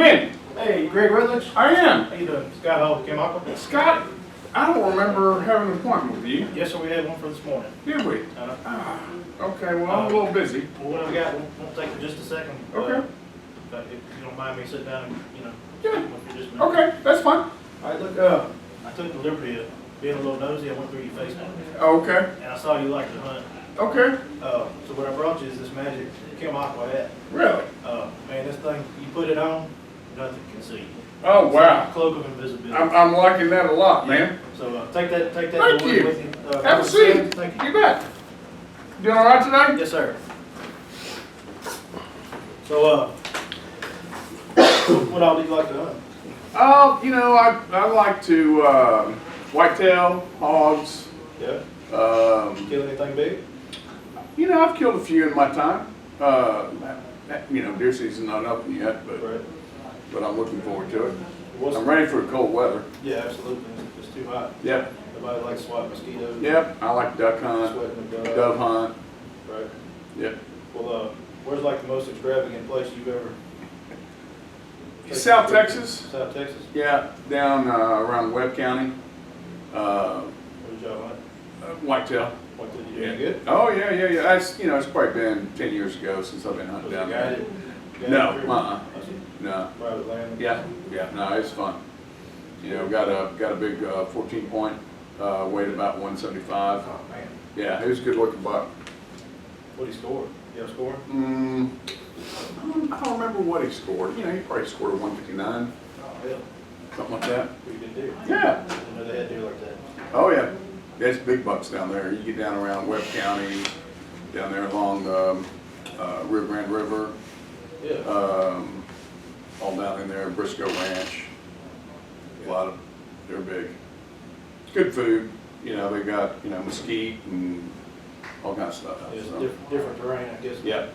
Come in. Hey, Greg Rutledge. I am. How you doing? Scott Hall with Chem-Aqua. Scott, I don't remember having an appointment with you. Yes, sir, we had one for this morning. Did we? Okay, well, I'm a little busy. Well, what I got won't take just a second. Okay. But if you don't mind me sitting down and, Yeah. if you're just Okay, that's fine. All right, look, I took the liberty of being a little nosy. I went through your Facebook, Okay, and I saw you like to hunt. okay. So what I brought you is this magic Chem-Aqua hat. Really? Man, this thing, you put it on, nothing can see you. Oh, wow. Cloak of invisibility. I'm liking that a lot, man. So take that Thank away you. with you. Have a seat. Thank you. You bet. Doing all right today? Yes, sir. So, what all do you like to hunt? I like to whitetail, hogs. Yeah. Kill anything big? I've killed a few in my time. Deer season's not open yet, but I'm looking forward to it. I'm ready for the cold weather. Yeah, absolutely. It's too hot. Yep. Nobody likes swat mosquitoes. Yep. I like duck hunt, Sweating dove hunt. Right. Yep. Well, where's like the most extravagant place you've ever? South Texas. South Texas. Yeah, down around Webb County. What did y'all hunt? Whitetail. What did you do? Good. Oh yeah. That's it's probably been 10 years ago since I've been hunting down there. No, no. Private land. Yeah. No, it's fun. Got a big 14 point, weighed about 175. Oh man. Yeah, he was a good looking buck. What did he score? You have a score? I don't remember what he scored. He probably scored a 159, Oh hell. something like that. Pretty good deer. Yeah. I didn't know they had deer like that. Oh yeah. There's big bucks down there. You get down around Webb County, down there along Rio Grande River, Yeah. all down in there, Briscoe Ranch. They're big. It's good food. They got, mesquite and all kinds of stuff. It's So. different terrain, I guess. Yeah.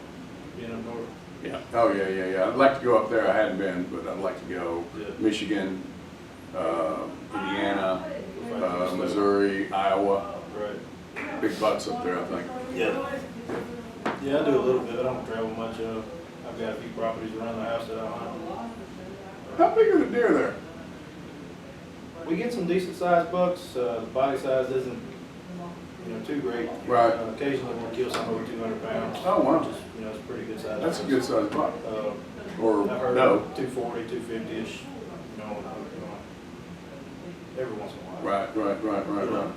Being up north. Yeah. Oh yeah. I'd like to go up there. I hadn't been, but I'd like to go. Yeah. Michigan, Indiana, Missouri, Iowa. Right. Big bucks up there, I think. Yeah. Yeah, I do a little bit. I don't travel much. I've got a few properties around the house that I hunt. How big are the deer there? We get some decent sized bucks. The body size isn't, too great. Right. Occasionally we'll kill some over 200 pounds. Oh wow. Which is, it's pretty good size. That's a good sized buck. Or I've heard no. 240, 250-ish. Every once in a while. Right.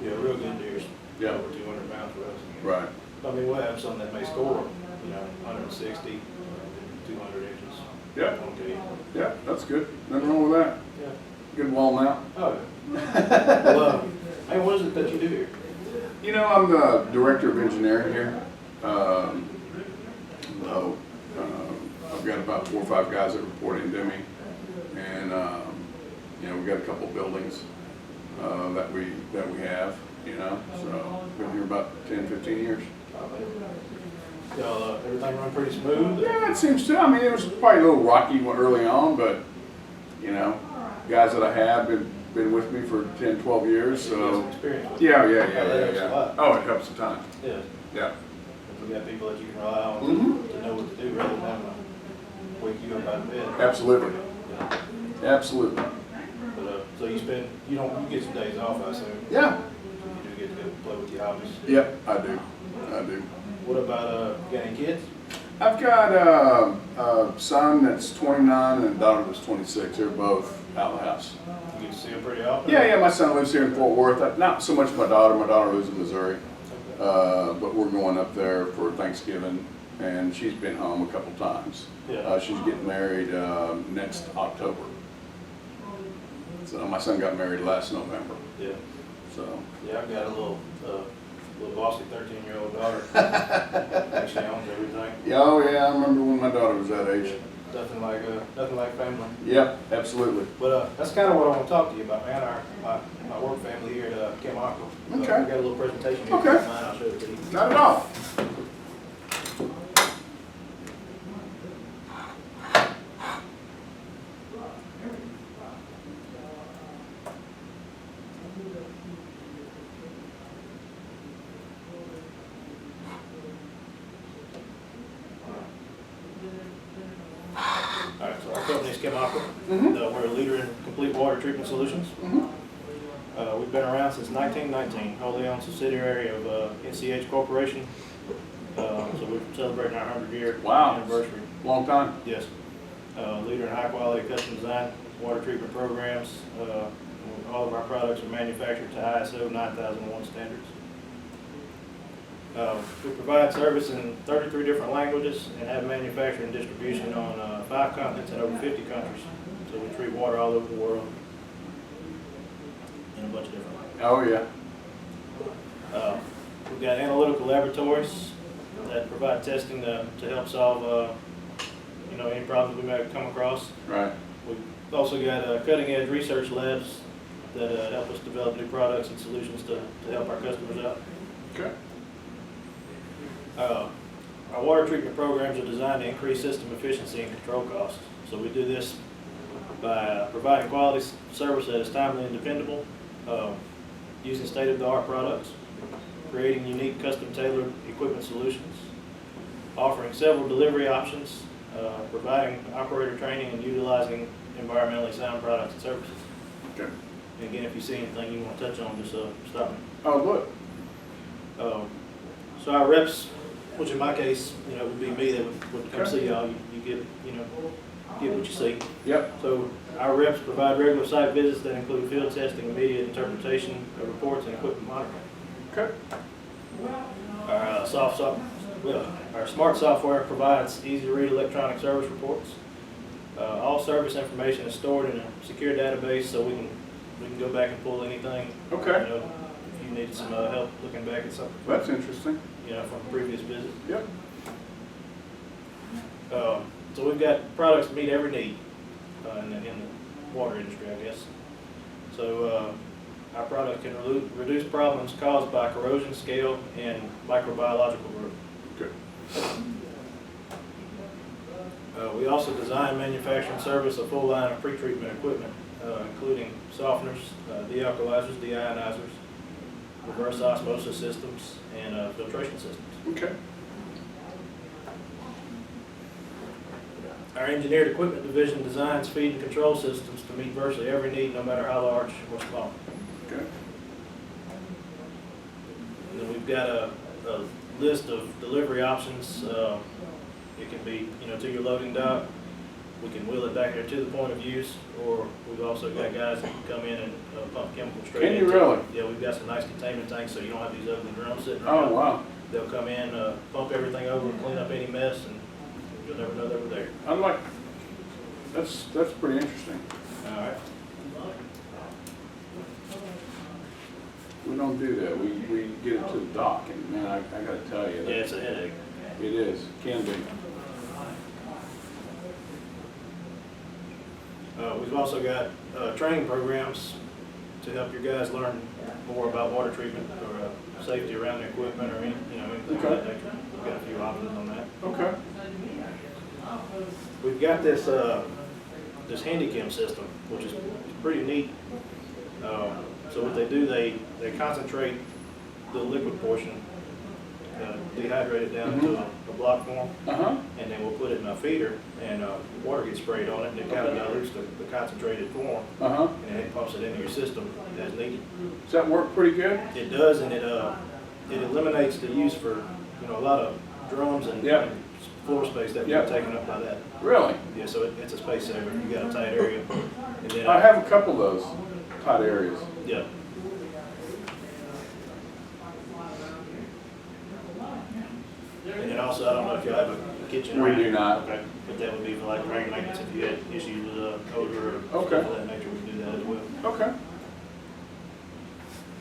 Yeah, real good deers. Yeah. Over 200 pounds for us. Right. I mean, we'll have some that may score, 160, 200 inches. Yeah. Okay. Yeah, that's good. Nothing wrong with that. Yeah. Good wall mount. Oh, yeah. Well, hey, what is it that you do here? I'm the director of engineering here. I've got about 4 or 5 guys that report into me, and we've got a couple buildings that we have. So been here about 10, 15 years. Y'all, everything run pretty smooth? Yeah, it seems to. I mean, it was probably a little rocky early on, but guys that I have been with me for 10, 12 years. So yeah. Oh, it helps a ton. Yeah. Yeah. You got people that you can rely on to know what to do rather than having to wake you up out of bed. Absolutely. Yeah. Absolutely. But so you get some days off, I assume. Yeah. You do get to go play with your hobbies. Yep, I do. What about you got any kids? I've got a son that's 29 and a daughter that's 26. They're both out of the house. You get to see them pretty often? Yeah. My son lives here in Fort Worth. Not so much my daughter. My daughter lives in Missouri. But we're going up there for Thanksgiving, and she's been home a couple times. Yeah. She's getting married next October. So my son got married last November. Yeah. So. Yeah, I've got a little bossy 13-year-old daughter. She owns everything. Oh yeah, I remember when my daughter was that age. Nothing like family. Yep, absolutely. But that's kind of what I want to talk to you about, man. My work family here at Chem-Aqua. Okay. We got a little presentation here. Okay. Mine, I'll show it to you. Not at all. Chem-Aqua. Mhm. We're a leader in complete water treatment solutions. Mhm. We've been around since 1919, wholly owned subsidiary of NCH Corporation. So we're celebrating our 100-year Wow. anniversary. Long time. Yes. Leader in high-quality custom design water treatment programs. All of our products are manufactured to ISO 9001 standards. We provide service in 33 different languages and have manufacturing and distribution on 5 continents and over 50 countries. So we treat water all over the world in a bunch of different languages. Oh, yeah. We've got analytical laboratories that provide testing to help solve any problems we might come across. Right. We've also got cutting-edge research labs that help us develop new products and solutions to help our customers out. Okay. Our water treatment programs are designed to increase system efficiency and control costs. So we do this by providing quality service that is timely and dependable, using state-of-the-art products, creating unique custom-tailored equipment solutions, offering several delivery options, providing operator training, and utilizing environmentally sound products and services. Okay. And again, if you see anything you want to touch on, just stop me. Oh, look. So our reps, which in my case, would be me that would come Okay. see y'all. You get what you see. Yep. So our reps provide regular site visits that include field testing, immediate interpretation of reports, and equipment monitoring. Okay. Our smart software provides easy-to-read electronic service reports. All service information is stored in a secure database, so we can go back and pull anything. Okay. If you need some help looking back at something, That's interesting. from a previous visit. Yep. So we've got products to meet every need in the water industry, I guess. So our product can reduce problems caused by corrosion, scale, and microbiological growth. Good. We also design, manufacture, and service a full line of pretreatment equipment, including softeners, dealkalizers, deionizers, reverse osmosis systems, and filtration systems. Okay. Our engineered equipment division designs feed and control systems to meet virtually every need, no matter how large or small. Okay. And then we've got a list of delivery options. It can be, to your loading dock. We can wheel it back there to the point of use, or we've also got guys that can come in and pump chemicals straight in. Can you really? Yeah, we've got some nice containment tanks, so you don't have these ugly drums sitting around. Oh, wow. They'll come in, pump everything over, and clean up any mess, and you'll never know they were there. That's pretty interesting. All right. We don't do that. We get it to the dock, and man, I gotta tell you, Yeah, that it's a headache. it is, can be. We've also got training programs to help your guys learn more about water treatment or safety around the equipment or anything of that nature. We've got a few options on that. Okay. We've got this Handychem system, which is pretty neat. So what they do, they concentrate the liquid portion, dehydrate it down into a block form, Uh-huh. and then we'll put it in a feeder, and water gets sprayed on it, and it kind of dilutes the concentrated form, Uh-huh. and then it pumps it into your system as needed. Does that work pretty good? It does, and it eliminates the use for a lot of drums and Yeah. floor space that Yeah. would be taken up by that. Really? Yeah, so it's a space saver. You got a tight area, and then I have a couple of those tight areas. yeah. And then also, I don't know if you have a kitchen. We or do not. Okay, but that would be for like drain maintenance if you had issues with odor or Okay. stuff of that nature. We can do that as well. Okay.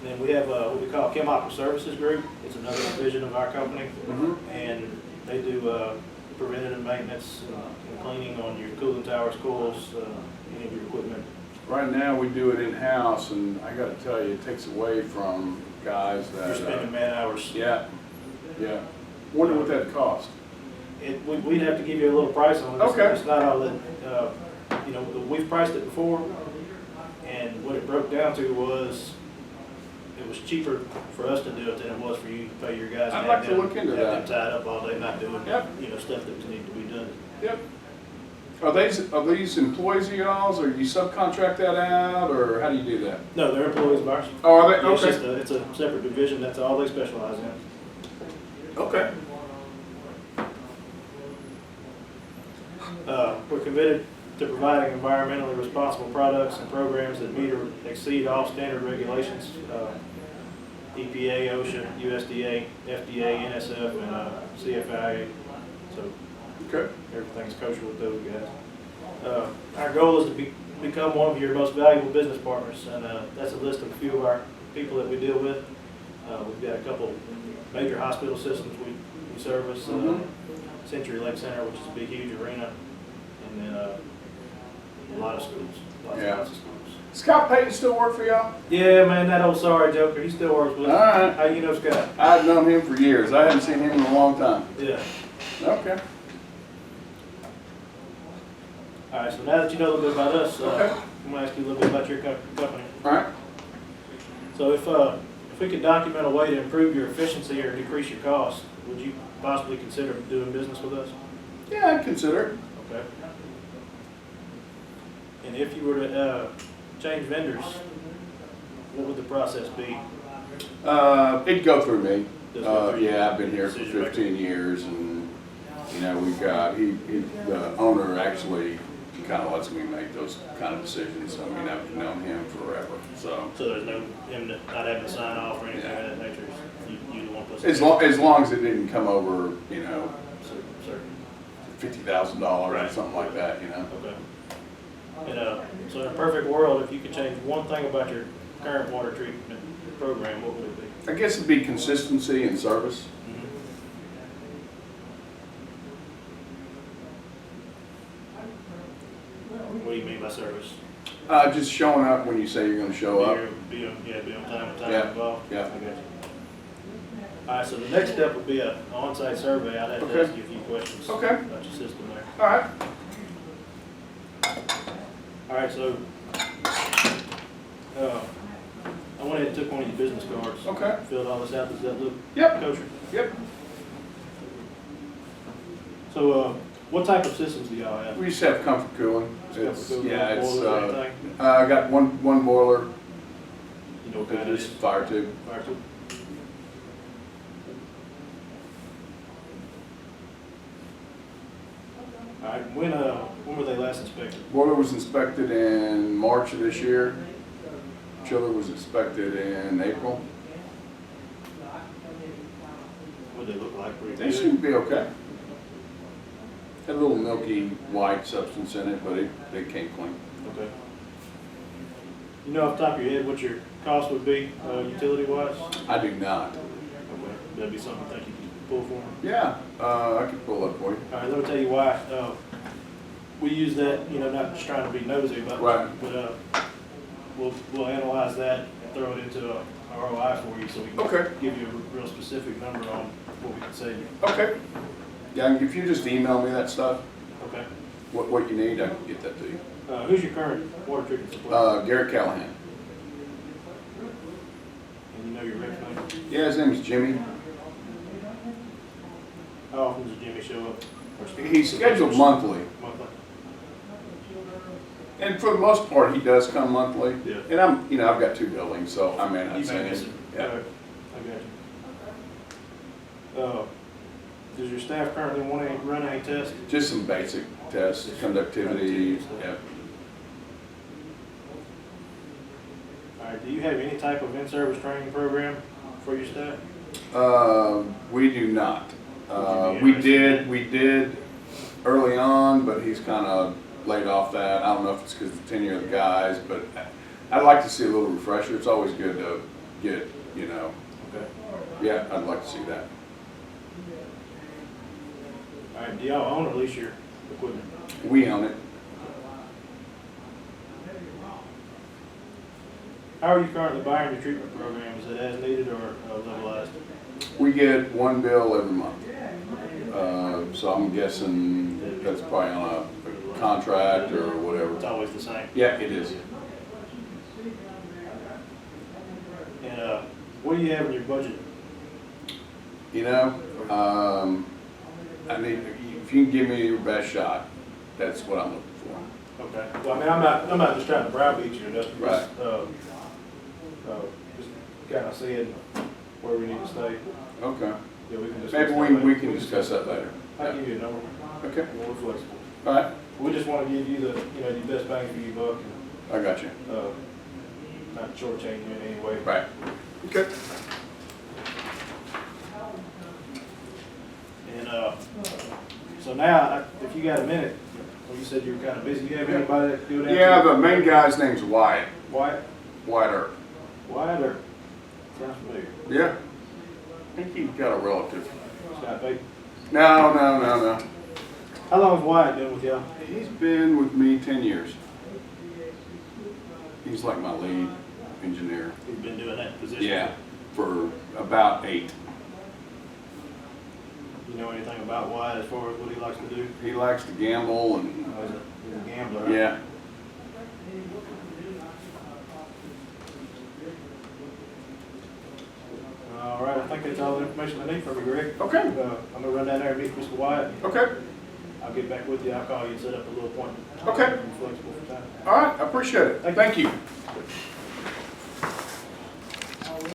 Then we have what we call Chem-Aqua Services Group. It's another division of our company, Mm-hmm. and they do preventative maintenance and cleaning on your cooling towers, coils, any of your equipment. Right now, we do it in-house, and I gotta tell you, it takes away from guys that. You're spending man hours. Yeah, yeah. Wonder what that cost. We'd have to give you a little price on it. Okay. It's not all that, we've priced it before, and what it broke down to was, it was cheaper for us to do it than it was for you to pay your guys. I'd and like have to them- look into have that. them tied up all day not doing, Yep. stuff that needs to be done. Yep. Are these employees of y'all's, or you subcontract that out, or how do you do that? No, they're employees of ours. Oh, are they? Yeah, it's Okay. just it's a separate division. That's all they specialize in. Okay. We're committed to providing environmentally responsible products and programs that meet or exceed all standard regulations, EPA, OSHA, USDA, FDA, NSF, and CFIA. So Okay. everything's kosher with those guys. Our goal is to become one of your most valuable business partners, and that's a list of a few of our people that we deal with. We've got a couple major hospital systems we service, Century Lake Center, which is a big, huge arena, and then a lot of schools, lots of schools. Scott Payton still work for y'all? Yeah, man, that old sorry joker, he still works with us. All right. How you know Scott? I've known him for years. I hadn't seen him in a long time. Yeah. Okay. All right, so now that you know a little bit about us, Okay. I'm gonna ask you a little bit about your company. All right. So if we could document a way to improve your efficiency or decrease your costs, would you possibly consider doing business with us? Yeah, I'd consider it. Okay. And if you were to change vendors, what would the process be? It'd go through me. Does it go through you? Yeah, I've been here for Decision maker? 15 years, and you know we've got the owner actually kind of lets me make those kind of decisions. I mean, I've known him forever, so. So there's no him not having to sign off or anything Yeah. of that nature. You the one plus. As long as it didn't come over, you know, $50,000 or Right. something like that, you know. Okay. And so in a perfect world, if you could change one thing about your current water treatment program, what would it be? I guess it'd be consistency and service. What do you mean by service? Just showing up when you say you're going to show up. Be on time and time Yeah, involved? yeah. I got you. All right, so the next step would be an on-site survey. I'd have to Okay. ask you a few questions Okay. about your system there. All right. All right, so I went ahead and took one of your business cards. Okay. Filled all this out. Does that look Yep. kosher? Yep. So what type of systems do y'all have? We just have comfort cooling. Comfort cooling, Yeah, it's, boilers or anything? I got one boiler, You know what kind it just is? fire tube. Fire tube? All right, when were they last inspected? Boiler was inspected in March of this year. Chiller was inspected in April. What did they look like? Pretty They good? seem to be okay. Had a little milky white substance in it, but they came clean. Okay. You know off the top of your head what your cost would be, utility-wise? I do not. Okay, that'd be something I think you could pull for me. Yeah, I could pull up for you. All right, let me tell you why. We use that, you know, not just trying to be nosy about Right. it, but we'll analyze that and throw it into a ROI for you so we can Okay. give you a real specific number on what we can save you. Okay. Yeah, if you just email me that stuff, Okay. what you need, I can get that to you. Who's your current water treatment supplier? Garrett Callahan. And you know your rep name? Yeah, his name is Jimmy. How often does Jimmy show up? Or He's scheduled monthly. Monthly? And for the most part, he does come monthly. Yeah. And I've got two buildings, so I may not You see may miss it. him. Yeah. All right, I got you. Does your staff currently want to run any tests? Just some basic tests, conductivity. Yeah. All right, do you have any type of in-service training program for your staff? We do not. Would you be We did early on, but he's kind of laid off that. I don't know if it's because of the tenure of the guys, but I'd like to see a little refresher. It's always good to get, Okay. yeah, I'd like to see that. All right, do y'all own or lease your equipment? We own it. How are you currently buying your treatment program? Is it as needed or levelized? We get one bill every month. So I'm guessing that's probably on a contract or whatever. It's always the same. Yeah, it is. And what do you have in your budget? I need, if you can give me your best shot, that's what I'm looking Okay. Well, I mean, I'm not just trying to browbeat you or nothing. Right. Just kind of seeing where we need to stay. for. Okay. Yeah, we can discuss Maybe that we later. can discuss that later. I'll give you a number. Okay. We're flexible. All right, We just want to give you the, you know, your best bang for your buck I got you. and, not shortchange you in any way. Right. Okay. And, so now, if you got a minute, well, you said you were kind of busy. Do you have anybody that do that? Yeah, the main guy's name's Wyatt. Wyatt? Wyatt Earp. Wyatt or? Sounds familiar. Yeah. I think he's got a relative. Scott Baker. No. How long has Wyatt been with y'all? He's been with me 10 years. He's like my lead engineer. He's been doing that position? Yeah, for about 8. You know anything about Wyatt as far as what he likes to do? He likes to gamble and, He's a gambler. Right? yeah. All right, I think that's all the information I need from you, Greg. Okay. I'm gonna run down there and meet Mr. Wyatt. Okay. I'll get back with you. I'll call you and set up a little appointment. Okay. Be flexible for time. All right, I appreciate it. Thank you.